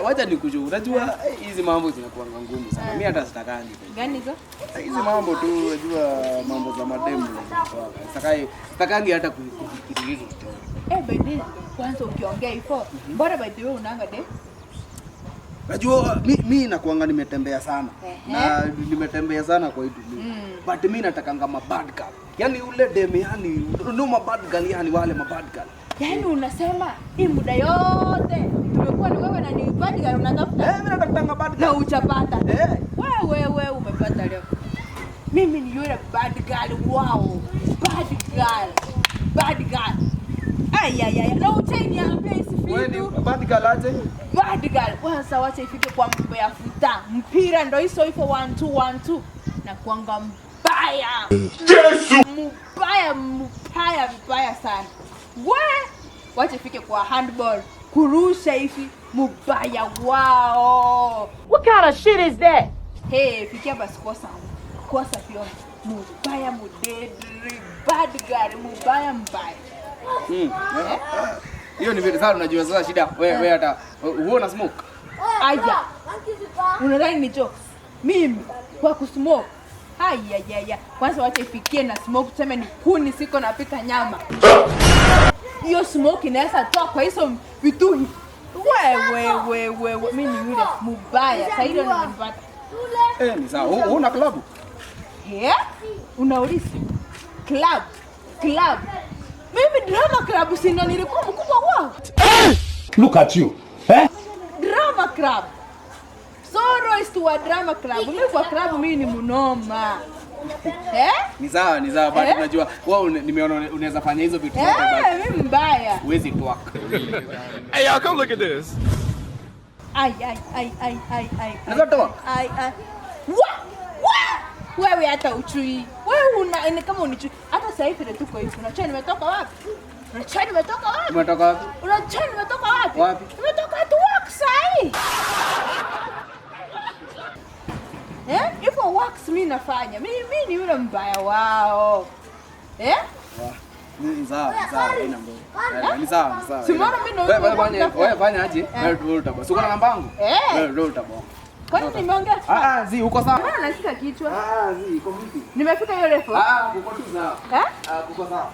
Wacha nikujue. Unajua hizi mambo zinakuwa ngumu sana. Mimi hata sitakangi. Gani hizo? Hizi mambo tu unajua mambo za mademu. Sitakangi hata kufikiria hizo story. Baby, kwanza ukiongea hivyo, mbona by the way unaanga de? Unajua mimi nakuanga nimetembea sana. Na nimetembea sana kwa hii dunia. But mimi natakanga mabad girl. Yaani ule demu yani no mabad girl yani wale mabad girl. Yaani unasema hii muda yote tumekuwa ni wewe na ni bad girl unatafuta? Mimi natakanga bad girl. Na uchapata. Wewe umepata leo. Mimi ni yule bad girl wow. Bad girl. Ay. Na utaniambia isifitu. Wewe ni bad girl aje? Bad girl. Kwanza wacha ifike kwa mambo ya futa. Mpira ndio hizo hivyo 1-2 na kuanga mbaya. Yesu. Mbaya sana. Wacha ifike kwa handball. Kurusha hivi mbaya wao. What kind of shit is that? Fikia basi kosa fiona. Mbaya mudedri, bad girl mbaya. Hiyo ni vitu sana unajua sasa shida. Wewe hata uona smoke. Aya. Unadhani ni jokes? Mimi kwa kusmoke. Haya. Kwanza wacha ifikie na smoke tuseme ni kuni siko napika nyama. Hiyo smoke inaweza toa kwa hizo vitu. Wewe mimi ni yule mbaya. Sasa hilo nimepata. Ni sawa. Una club? Unauliza? Club. Mimi drama club si ndo nilikuwa mkubwa wao. Look at you. Drama club. Soro is to a drama club. Mimi kwa club mimi ni mnoma. Ni sawa bado unajua wewe nimeona unaweza fanya hizo vitu zote bado. Mimi mbaya. Huwezi twerk. Hey y'all come look at this. Ai. Unaweza twerk? Ai. Wewe hata uchui. Wewe ni kama unichui. Hata sasa hivi tuko hivi. Unachana nimetoka wapi? Umetoka wapi? Unachana nimetoka wapi? Wapi? Nimetoka tu work sai. Hivyo works mimi nafanya. Mimi ni yule mbaya wao. Ni sawa, ina mbona. Ni sawa. Simona mimi ndio wewe fanya aje? Wewe utabonga. Siko na namba yangu? Wewe utabonga. Kwani nimeongea? Uko sawa? Mbona nasikia kichwa? Iko vipi? Nimefika hiyo refu? Uko tu sawa. Uko sawa.